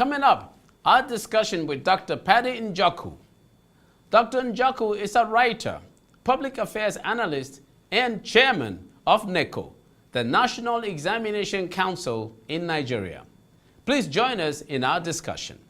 Coming up, our discussion with Dr. Paddy Njoku. Dr. Njoku is a writer, public affairs analyst, and chairman of NECO, the National Examination Council in Nigeria. Please join us in our discussion.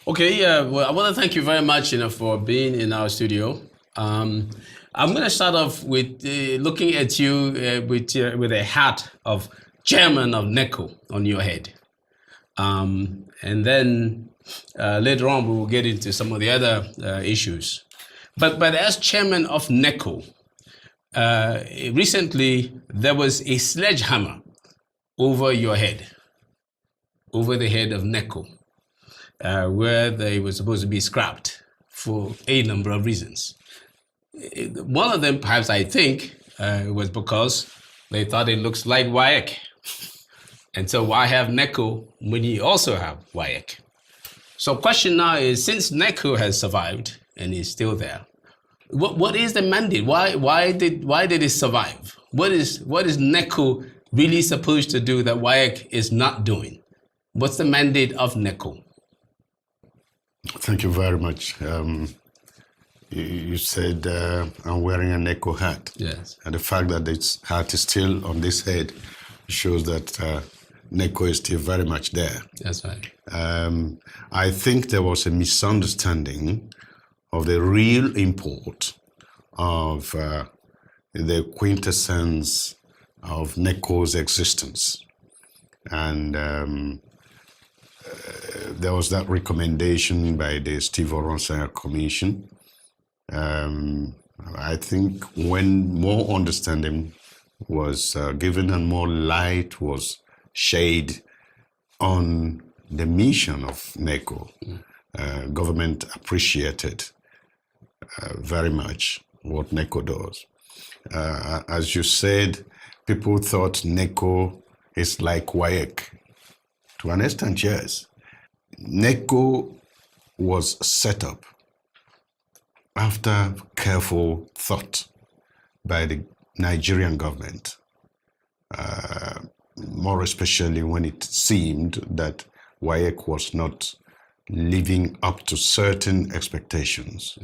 Okay, well, I want to thank you very much, for being in our studio. I'm going to start off with looking at you with a hat of chairman of NECO on your head. And then later on, we will get into some of the other issues. But as chairman of NECO, recently there was a sledgehammer over your head, over the head of NECO. Where they were supposed to be scrapped for a number of reasons. One of them, perhaps I think, was because they thought it looks like WAEC. And so why have NECO when you also have WAEC? So question now is, since NECO has survived and is still there, what is the mandate? Why did it survive? What is NECO really supposed to do that WAEC is not doing? What's the mandate of NECO? Thank you very much. You said I'm wearing a NECO hat. Yes. And the fact that this hat is still on this head shows that NECO is still very much there. That's right. I think there was a misunderstanding of the real import of the quintessence of NECO's existence. And there was that recommendation by the Steve Oronsaye Commission. I think when more understanding was given and more light was shed on the mission of NECO, government appreciated very much what NECO does. As you said, people thought NECO is like WAEC. To an extent, yes. NECO was set up after careful thought by the Nigerian government, more especially when it seemed that WAEC was not living up to certain expectations,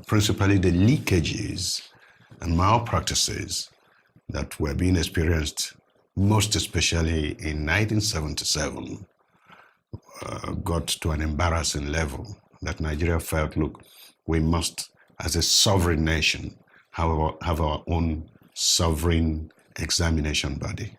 principally the leakages and malpractices that were being experienced, most especially in 1977, got to an embarrassing level that Nigeria felt, look, we must, as a sovereign nation, have our own sovereign examination body.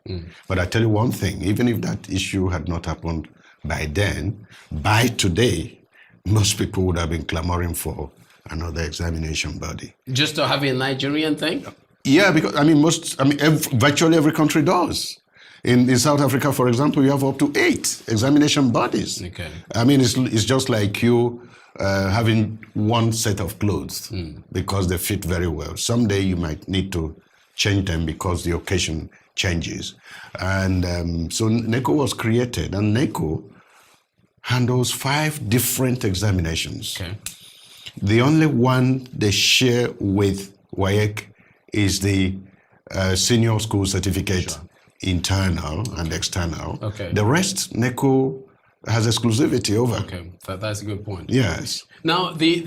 But I tell you one thing, even if that issue had not happened by then, by today, most people would have been clamoring for another examination body. Just to have a Nigerian thing? Yeah, because virtually every country does. In South Africa, for example, you have up to 8 examination bodies. Okay. It's just like you having one set of clothes because they fit very well. Someday you might need to change them because the occasion changes. And so NECO was created, and NECO handles 5 different examinations. Okay. The only one they share with WAEC is the senior school certificate. Sure. Internal and external. Okay. The rest, NECO has exclusivity over. Okay, that's a good point. Yes. Now, we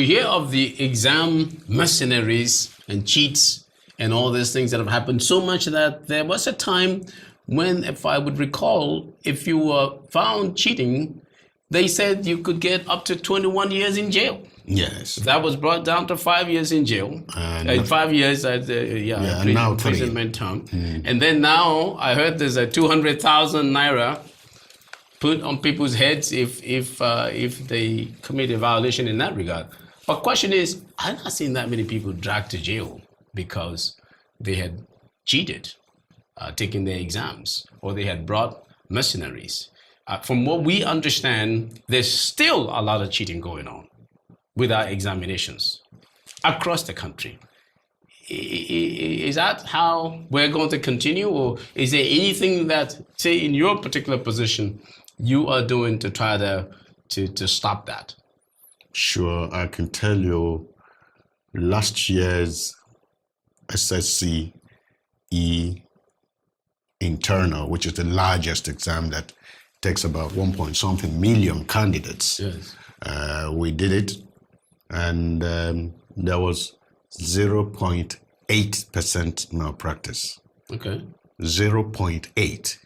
hear of the exam mercenaries and cheats and all these things that have happened so much that there was a time when, if I would recall, if you were found cheating, they said you could get up to 21 years in jail. Yes. That was brought down to 5 years in jail. 5 years as imprisonment term. And then now I heard there's a 200,000 naira put on people's heads if they commit a violation in that regard. But question is, I've not seen that many people dragged to jail because they had cheated, taking their exams, or they had brought mercenaries. From what we understand, there's still a lot of cheating going on with our examinations across the country. Is that how we're going to continue, or is there anything that, say, in your particular position, you are doing to try to stop that? Sure, I can tell you last year's SSCE internal, which is the largest exam that takes about 1 point something million candidates. Yes. We did it, and there was 0.8% malpractice. Okay. 0.8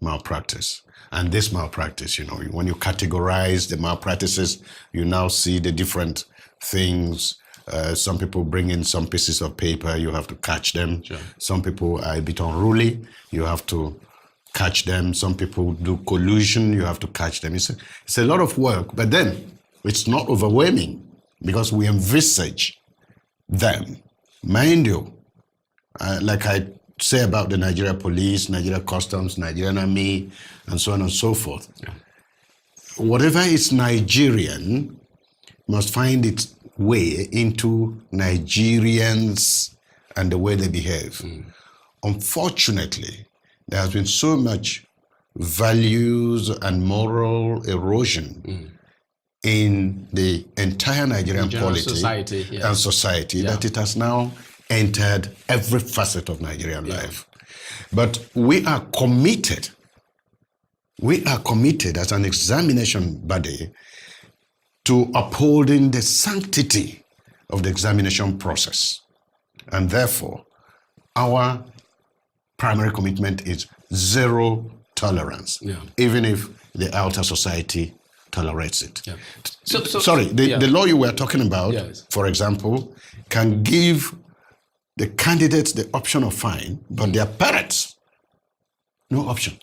malpractice. And this malpractice, when you categorize the malpractices, you now see the different things. Some people bring in some pieces of paper, you have to catch them. Sure. Some people are a bit unruly, you have to catch them. Some people do collusion, you have to catch them. It's a lot of work, but then it's not overwhelming because we envisage them. Mind you, like I say about the Nigeria Police, Nigeria Customs, Nigerian Army, and so on and so forth. Yeah. Whatever is Nigerian must find its way into Nigerians and the way they behave. Unfortunately, there has been so much values and moral erosion in the entire Nigerian polity society, yes. and society that it has now entered every facet of Nigerian life. But we are committed as an examination body to upholding the sanctity of the examination process. And therefore, our primary commitment is zero tolerance, even if the outer society tolerates it. Yeah. The law you were talking about, for example, can give the candidates the option of fine, but their parents, no option.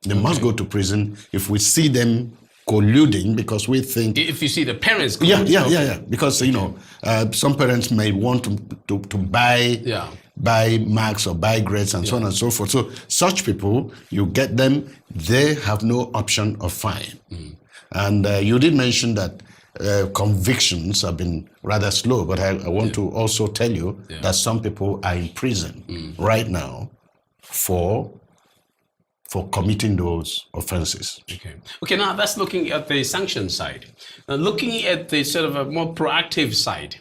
They must go to prison if we see them colluding, because we think... If you see the parents colluding. Yeah. Because, some parents may want to buy marks or buy grades and so on and so forth. So such people, you get them, they have no option of fine. And you did mention that convictions have been rather slow, but I want to also tell you that some people are in prison right now for committing those offenses. Okay, now that's looking at the sanction side. Now looking at the sort of a more proactive side,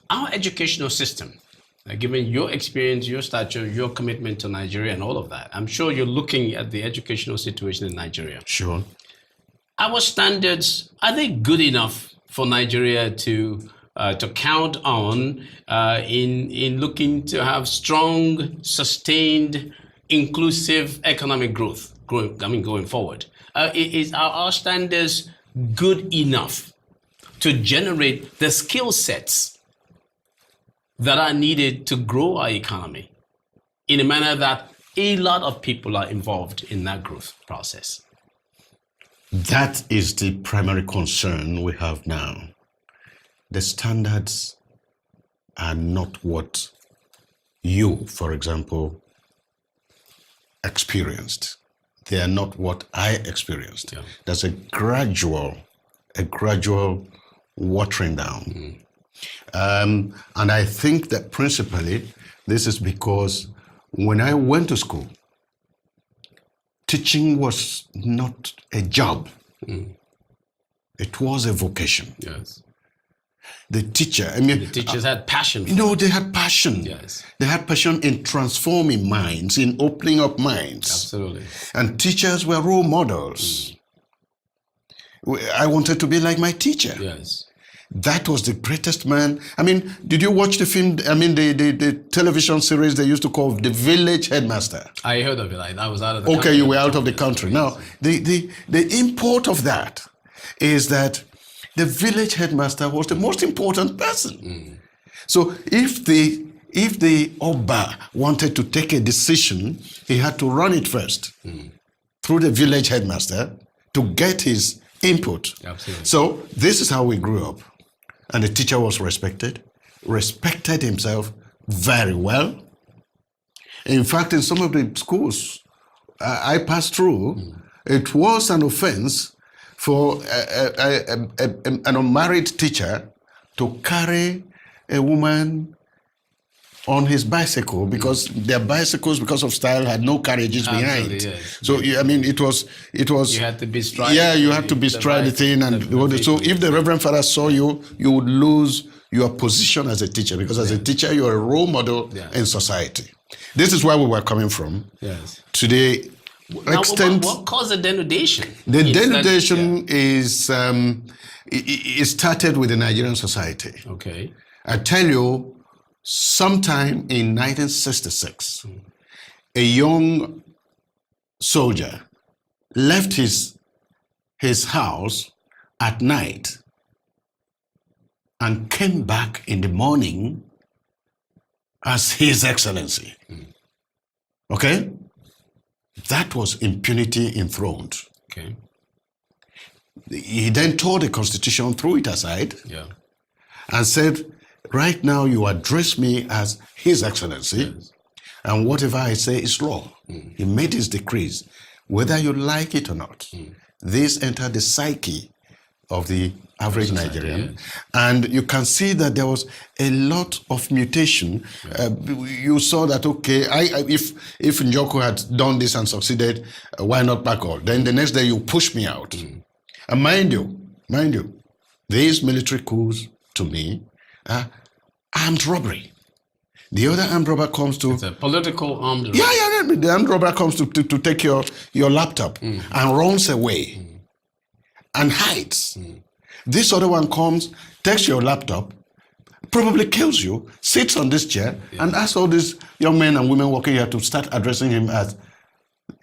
our educational system, given your experience, your stature, your commitment to Nigeria and all of that, I'm sure you're looking at the educational situation in Nigeria. Sure. Our standards, are they good enough for Nigeria to count on in looking to have strong, sustained, inclusive economic growth going forward? Are our standards good enough to generate the skill sets that are needed to grow our economy in a manner that a lot of people are involved in that growth process? That is the primary concern we have now. The standards are not what you, for example, experienced. They are not what I experienced. There's a gradual watering down. And I think that principally this is because when I went to school, teaching was not a job. It was a vocation. Yes. The teacher, the teachers had passion. They had passion. Yes. They had passion in transforming minds, in opening up minds. Absolutely. And teachers were role models. I wanted to be like my teacher. Yes. That was the greatest man. Did you watch the film, the television series they used to call The Village Headmaster? I heard of it. I was out of the country. Okay, you were out of the country. Now, the import of that is that the village headmaster was the most important person. So if the Oba wanted to take a decision, he had to run it first through the village headmaster to get his input. Absolutely. So this is how we grew up. And the teacher was respected himself very well. In fact, in some of the schools I passed through, it was an offense for an unmarried teacher to carry a woman on his bicycle because their bicycles, because of style, had no carriages behind. Yes. So I mean, it was. You had to bestride. Yeah, you had to bestride the thing, and so if the Reverend Father saw you, you would lose your position as a teacher, because as a teacher, you're a role model in society. This is where we were coming from. Yes. Today, now, what caused the denudation? The denudation is it started with the Nigerian society. Okay. I tell you, sometime in 1966, a young soldier left his house at night and came back in the morning as His Excellency. Okay? That was impunity enthroned. Okay. He then tore the Constitution, threw it aside, and said, right now you address me as His Excellency, and whatever I say is law. He made his decrees, whether you like it or not. This entered the psyche of the average Nigerian, and you can see that there was a lot of mutation. You saw that, okay, if Njoku had done this and succeeded, why not back all? Then the next day you push me out. And mind you, these military coups to me are armed robbery. The other armed robber comes to... It's a political armed robbery. Yeah, the armed robber comes to take your laptop and runs away and hides. This other one comes, takes your laptop, probably kills you, sits on this chair, and asks all these young men and women working here to start addressing him as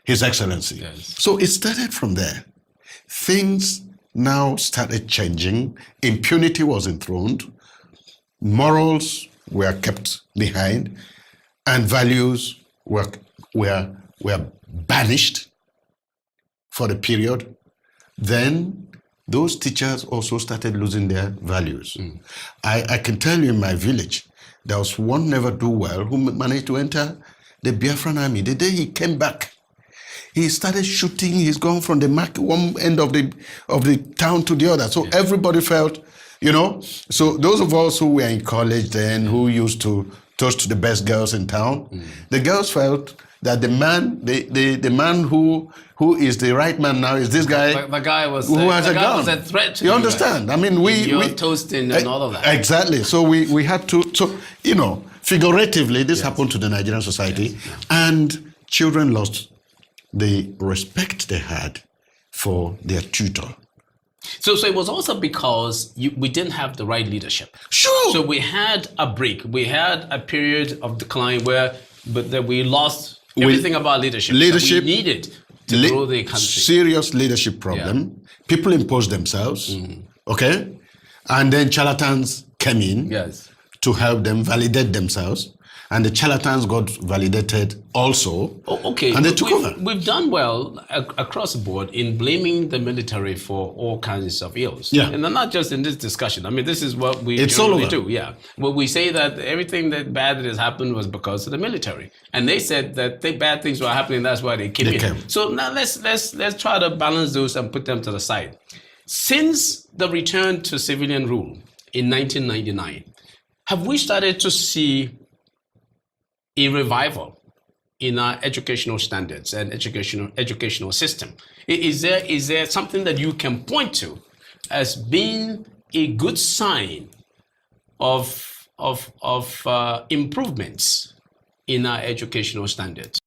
His Excellency. Yes. So it started from there. Things now started changing. Impunity was enthroned. Morals were kept behind, and values were banished for a period. Then those teachers also started losing their values. I can tell you in my village, there was one never-do-well who managed to enter the Biafran army. The day he came back, he started shooting. He's gone from the one end of the town to the other. So everybody felt, so those of us who were in college then, who used to toast the best girls in town, the girls felt that the man who is the right man now is this guy. The guy was who has a gun. Was a threat to you understand? Guys. I mean, we toasting and all of that. Exactly. So we had to. So figuratively, this happened to the Nigerian society, and children lost the respect they had for their tutor. So it was also because we didn't have the right leadership. Sure. So we had a break. We had a period of decline that we lost everything about leadership. Leadership we needed to grow the country. Serious leadership problem. People imposed themselves. Okay, and then charlatans came in. Yes. To help them validate themselves. And the charlatans got validated also. Oh, okay. And they took over. We've done well across the board in blaming the military for all kinds of ills. Yeah. And not just in this discussion. I mean, this is what we do. Yeah. Well, we say that everything that bad that has happened was because of the military. And they said that bad things were happening, that's why they came in. So now let's try to balance those and put them to the side. Since the return to civilian rule in 1999, have we started to see a revival in our educational standards and educational system? Is there something that you can point to as being a good sign of improvements in our educational standards?